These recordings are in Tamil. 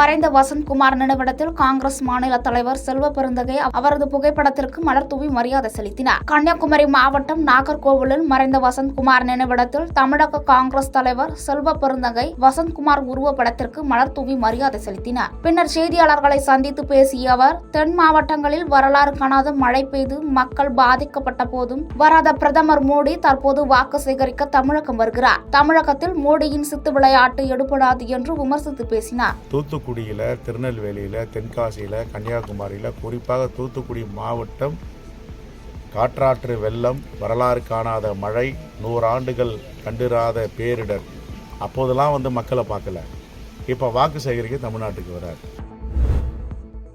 மறைந்த வசந்த்குமார் நினைவிடத்தில் காங்கிரஸ் மாநில தலைவர் செல்வ பெருந்தகை அவரது புகைப்படத்திற்கு மலர் தூவி மரியாதை செலுத்தினார். கன்னியாகுமரி மாவட்டம் நாகர்கோவிலில் மறைந்த வசந்த்குமார் நினைவிடத்தில் தமிழக காங்கிரஸ் தலைவர் செல்வ பெருந்தகை வசந்த்குமார் உருவப்படத்திற்கு மலர் தூவி மரியாதை செலுத்தினார். பின்னர் செய்தியாளர்களை சந்தித்து பேசிய அவர், தென் மாவட்டங்களில் வரலாறு காணாத மழை பெய்து மக்கள் பாதிக்கப்பட்ட போதும் வராத பிரதமர் மோடி தற்போது வாக்கு சேகரிக்க தமிழகம் வருகிறார். தமிழகத்தில் மோடியின் சித்து விளையாட்டு எடுபடாது என்று விமர்சித்து பேசினார். தூத்துக்குடியில், திருநெல்வேலியில், தென்காசியில், கன்னியாகுமரியில், குறிப்பாக தூத்துக்குடி மாவட்டம் காற்றாற்று வெள்ளம், வரலாறு காணாத மழை, 100 ஆண்டுகள் கண்டிராத பேரிடர். அப்போதெல்லாம் மக்களை பார்க்கல. இப்போ வாக்கு சேகரிக்க தமிழ்நாட்டுக்கு வரார்.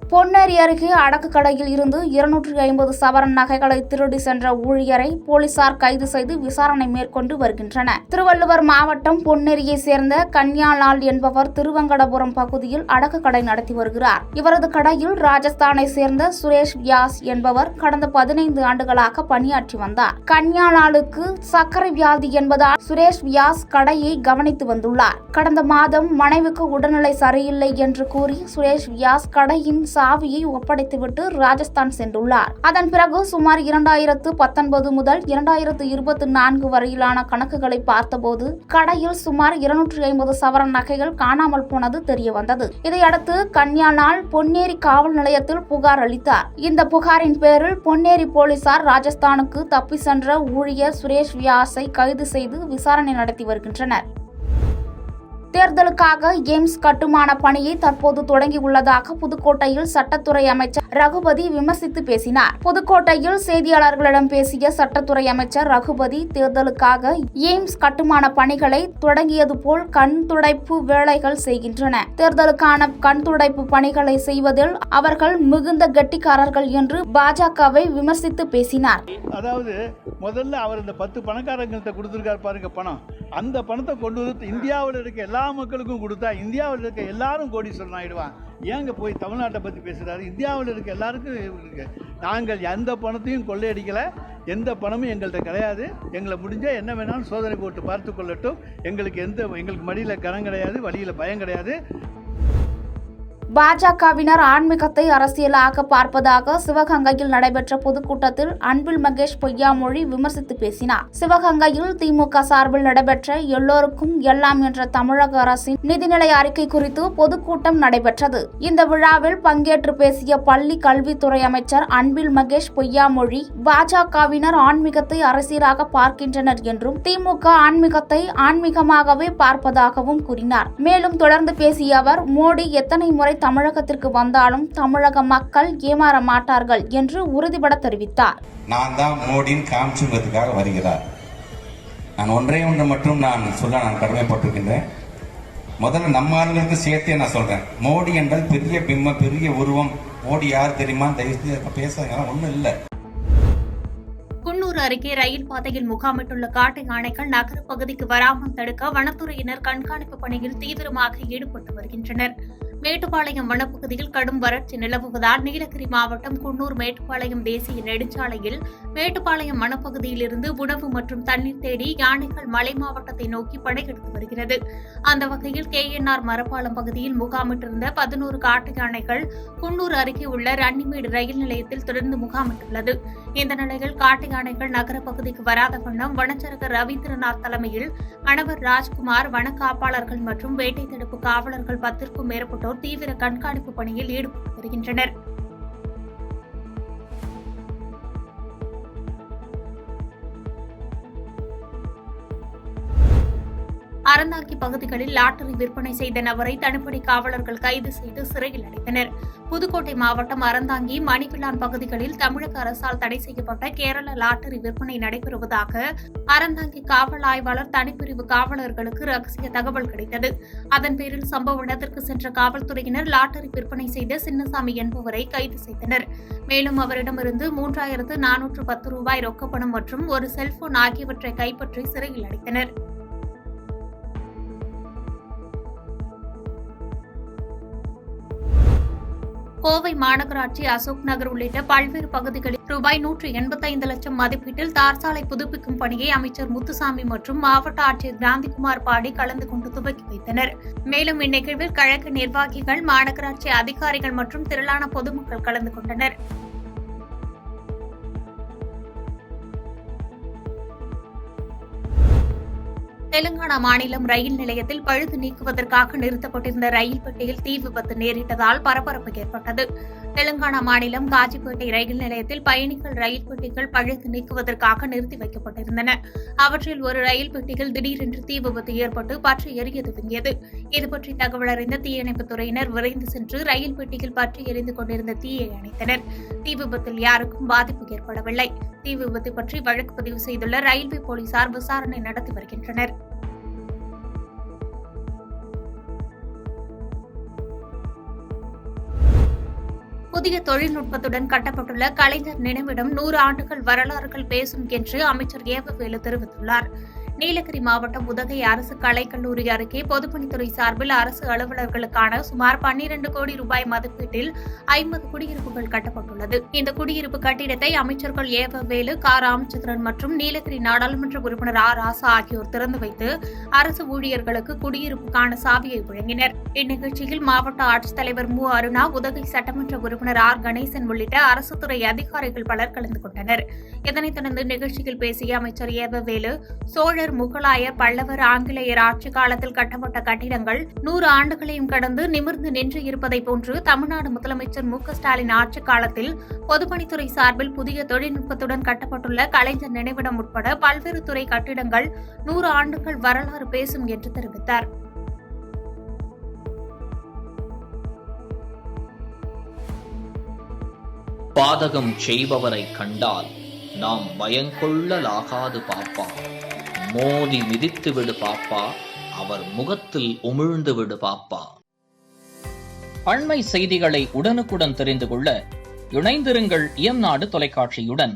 பொன்னேரி அருகே அடக்கு கடையில் இருந்து 250 சவரன் நகைகளை திருடி சென்ற ஊழியரை போலீசார் கைது செய்து விசாரணை மேற்கொண்டு வருகின்றனர். திருவள்ளுவர் மாவட்டம் பொன்னேரியை சேர்ந்த கன்யாலால் என்பவர் திருவங்கடபுரம் பகுதியில் அடக்கு கடை நடத்தி வருகிறார். இவரது கடையில் ராஜஸ்தானை சேர்ந்த சுரேஷ் வியாஸ் என்பவர் கடந்த 15 ஆண்டுகளாக பணியாற்றி வந்தார். கன்யாலாலுக்கு சர்க்கரை வியாதி என்பதால் சுரேஷ் வியாஸ் கடையை கவனித்து வந்துள்ளார். கடந்த மாதம் மனைவிக்கு உடல்நிலை சரியில்லை என்று கூறி சுரேஷ் வியாஸ் கடையின் சாவியை ஒப்படைத்துவிட்டு ராஜஸ்தான் சென்றுள்ளார். அதன் பிறகு சுமார் 2019 முதல் 2024 வரையிலான கணக்குகளை பார்த்தபோது கடையில் சுமார் 250 சவரன் நகைகள் காணாமல் போனது தெரியவந்தது. இதையடுத்து கன்யாலால் பொன்னேரி காவல் நிலையத்தில் புகார் அளித்தார். இந்த புகாரின் பேரில் பொன்னேரி போலீசார் ராஜஸ்தானுக்கு தப்பி சென்ற ஊழியர் சுரேஷ் வியாஸை கைது செய்து விசாரணை நடத்தி வருகின்றனர். தேர்தலுக்காக எய்ம்ஸ் கட்டுமான பணியை தற்போது தொடங்கியுள்ளதாக புதுக்கோட்டையில் சட்டத்துறை அமைச்சர் ரகுபதி விமர்சித்து பேசினார். புதுக்கோட்டையில் செய்தியாளர்களிடம் பேசிய சட்டத்துறை அமைச்சர் ரகுபதி, தேர்தலுக்காக எய்ம்ஸ் கட்டுமான பணிகளை தொடங்கியது போல் கண் துடைப்பு வேலைகள் செய்கின்றன. தேர்தலுக்கான கண் துடைப்பு பணிகளை செய்வதில் அவர்கள் மிகுந்த கெட்டிக்காரர்கள் என்று பாஜகவை விமர்சித்து பேசினார். அதாவது முதல்ல அவர் இந்த 10 பணக்காரங்கள்ட்ட கொடுத்துருக்காரு பாருங்க பணம். அந்த பணத்தை கொண்டு வந்து இந்தியாவில் இருக்க எல்லா மக்களுக்கும் கொடுத்தா இந்தியாவில் இருக்க எல்லாரும் கோடீஸ்வரன் ஆயிடுவான். ஏங்க போய் தமிழ்நாட்டை பற்றி பேசுகிறாரு? இந்தியாவில் இருக்க எல்லாருக்கும் இருக்கு. நாங்கள் எந்த பணத்தையும் கொள்ளையடிக்கலை, எந்த பணமும் எங்கள்கிட்ட கிடையாது. எங்களை முடிஞ்சால் என்ன வேணாலும் சோதனை போட்டு பார்த்து கொள்ளட்டும். எங்களுக்கு மடியில் கனம் கிடையாது, வழியில் பயம் கிடையாது. பாஜகவினர் ஆன்மீகத்தை அரசியலாக பார்ப்பதாக சிவகங்கையில் நடைபெற்ற பொதுக்கூட்டத்தில் அன்பில் மகேஷ் பொய்யாமொழி விமர்சித்து பேசினார். சிவகங்கையில் திமுக சார்பில் நடைபெற்ற எல்லோருக்கும் எல்லாம் என்ற தமிழக அரசின் நிதிநிலை அறிக்கை குறித்து பொதுக்கூட்டம் நடைபெற்றது. இந்த விழாவில் பங்கேற்று பேசிய பள்ளி கல்வித்துறை அமைச்சர் அன்பில் மகேஷ் பொய்யாமொழி, பாஜகவினர் ஆன்மீகத்தை அரசியலாக பார்க்கின்றனர் என்றும் திமுக ஆன்மீகத்தை ஆன்மீகமாகவே பார்ப்பதாகவும் கூறினார். மேலும் தொடர்ந்து பேசிய அவர், மோடி எத்தனை முறை தமிழகத்திற்கு வந்தாலும் தமிழக மக்கள் ஏமாற மாட்டார்கள் என்று உறுதிபட தெரிவித்தார். நான் தான் மோடியின் காமிச்சுங்கிறதுக்காக வருகிறார். நான் ஒன்றே ஒன்று மட்டும் நான் சொல்ல கடமைப்பட்டிருக்கின்றேன். முதல்ல நம்ம ஆளுங்களுக்கு சேர்த்தே நான் சொல்றேன். மோடி என்றால் பெரிய பிம்ம, பெரிய உருவம். மோடி யார் தெரியுமா? தயவுசெய்து பேசுறதுனால ஒன்றும் இல்லை. குன்னூர் அருகே ரயில் பாதையில் முகாமிட்டுள்ள காட்டு யானைகள் நகர பகுதிக்கு வராமல் தடுக்க வனத்துறையினர் கண்காணிப்பு பணியில் தீவிரமாக ஈடுபட்டு வருகின்றனர். மேட்டுப்பாளையம் வனப்பகுதியில் கடும் வறட்சி நிலவுவதால் நீலகிரி மாவட்டம் குன்னூர் மேட்டுப்பாளையம் தேசிய நெடுஞ்சாலையில் மேட்டுப்பாளையம் வனப்பகுதியிலிருந்து உணவு மற்றும் தண்ணீர் தேடி யானைகள் மலை மாவட்டத்தை நோக்கி படையெடுத்து வருகிறது. அந்த வகையில் KNR மரப்பாலம் பகுதியில் முகாமிட்டிருந்த 11 காட்டு யானைகள் குன்னூர் அருகே உள்ள ரன்னிமேடு ரயில் நிலையத்தில் தொடர்ந்து முகாமிட்டுள்ளது. இந்த நிலையில் காட்டு யானைகள் நகர பகுதிக்கு வராத வண்ணம் வனச்சரகர் ரவீந்திரநாத் தலைமையில் கணவர் ராஜ்குமார், வன காப்பாளர்கள் மற்றும் வேட்டை தடுப்பு காவலர்கள் 10க்கும் மேற்பட்டோர் தீவிர கண்காணிப்பு பணியில் ஈடுபட்டு வருகின்றனர். அறந்தாங்கி பகுதிகளில் லாட்டரி விற்பனை செய்த நபரை தனிப்படை காவலர்கள் கைது செய்து சிறையில் அடைத்தனர். புதுக்கோட்டை மாவட்டம் அறந்தாங்கி, மணிப்பிளான் பகுதிகளில் தமிழக அரசால் தடை செய்யப்பட்ட கேரள லாட்டரி விற்பனை நடைபெறுவதாக அறந்தாங்கி காவல் ஆய்வாளர் தனிப்பிரிவு காவலர்களுக்கு ரகசிய தகவல் கிடைத்தது. அதன் பேரில் சம்பவ இடத்திற்கு சென்ற காவல்துறையினர் லாட்டரி விற்பனை செய்த சின்னசாமி என்பவரை கைது செய்தனர். மேலும் அவரிடமிருந்து 3410 ரூபாய் ரொக்கப்பணம் மற்றும் ஒரு செல்போன் ஆகியவற்றை கைப்பற்றி சிறையில் அடைத்தனர். கோவை மாநகராட்சி அசோக் நகர் உள்ளிட்ட பல்வேறு பகுதிகளில் ரூபாய் 185 லட்சம் மதிப்பீட்டில் தார் சாலை புதுப்பிக்கும் பணியை அமைச்சர் முத்துசாமி மற்றும் மாவட்ட ஆட்சியர் காந்திகுமார் பாடி கலந்து கொண்டு துவக்கி வைத்தனர். மேலும் இந்நிகழ்வில் கழக நிர்வாகிகள், மாநகராட்சி அதிகாரிகள் மற்றும் திரளான பொதுமக்கள் கலந்து கொண்டனர். தெலுங்கானா மாநிலம் ரயில் நிலையத்தில் பழுது நீக்குவதற்காக நிறுத்தப்பட்டிருந்த ரயில் பெட்டியில் தீ விபத்து நேரிட்டதால் பரபரப்பு ஏற்பட்டது. தெலுங்கானா மாநிலம் காஜிப்பேட்டை ரயில் நிலையத்தில் பயணிகள் ரயில் பெட்டிகள் பழுது நீக்குவதற்காக நிறுத்தி வைக்கப்பட்டிருந்தன. அவற்றில் ஒரு ரயில் பெட்டியில் திடீரென்று தீ விபத்து ஏற்பட்டு பற்றி எரிய துவங்கியது. இதுபற்றி தகவல் அறிந்த தீயணைப்புத் துறையினர் விரைந்து சென்று ரயில் பெட்டியில் பற்றி எரிந்து கொண்டிருந்த தீயை அணைத்தனர். தீ விபத்தில் யாருக்கும் பாதிப்பு ஏற்படவில்லை. தீ விபத்து பற்றி வழக்கு பதிவு செய்துள்ள ரயில்வே போலீசார் விசாரணை நடத்தி வருகின்றனர். புதிய தொழில்நுட்பத்துடன் கட்டப்பட்டுள்ள கலைஞர் நினைவிடம் 100 ஆண்டுகள் வரலாறுகள் பேசும் என்று அமைச்சர் ஏவவேலு தெரிவித்துள்ளார். நீலகிரி மாவட்டம் உதகை அரசு கலைக்கல்லூரி அருகே பொதுப்பணித்துறை சார்பில் அரசு அலுவலர்களுக்கான சுமார் 12 கோடி ரூபாய் மதிப்பீட்டில் 50 குடியிருப்புகள் கட்டப்பட்டுள்ளது. இந்த குடியிருப்பு கட்டிடத்தை அமைச்சர்கள் ஏவவேலு, கா. ராமச்சந்திரன் மற்றும் நீலகிரி நாடாளுமன்ற உறுப்பினர் ஆர். ராசா ஆகியோர் திறந்து வைத்து அரசு ஊழியர்களுக்கு குடியிருப்புக்கான சாவியை வழங்கினர். இந்நிகழ்ச்சியில் மாவட்ட ஆட்சித்தலைவர் மு. அருணா, உதகை சட்டமன்ற உறுப்பினர் ஆர். கணேசன் உள்ளிட்ட அரசு துறை அதிகாரிகள் பலர் கலந்து கொண்டனர். இதனைத் தொடர்ந்து நிகழ்ச்சியில் பேசிய அமைச்சர் ஏவவேலு, சோழர், முகலாயர், பல்லவர், ஆங்கிலேயர் ஆட்சி காலத்தில் கட்டப்பட்ட கட்டிடங்கள் 100 ஆண்டுகளையும் கடந்து நிமிர்ந்து நின்று இருப்பதை போன்று தமிழ்நாடு முதலமைச்சர் மு. ஸ்டாலின் ஆட்சி காலத்தில் பொதுப்பணித்துறை சார்பில் புதிய தொழில்நுட்பத்துடன் கட்டப்பட்டுள்ள கலைஞர் நினைவிடம் உட்பட பல்வேறு துறை கட்டிடங்கள் 100 ஆண்டுகள் வரலாறு பேசும் என்று தெரிவித்தார். பாதகம் செய்பவரை கண்டால் நாம் பயங்கொள்ளலாகாது பாப்பா. மோதி மிதித்து விடு பாப்பா, அவர் முகத்தில் உமிழ்ந்து விடு பாப்பா. அண்மை செய்திகளை உடனுக்குடன் தெரிந்து கொள்ள இணைந்திருங்கள் இயம்நாடு தொலைக்காட்சியுடன்.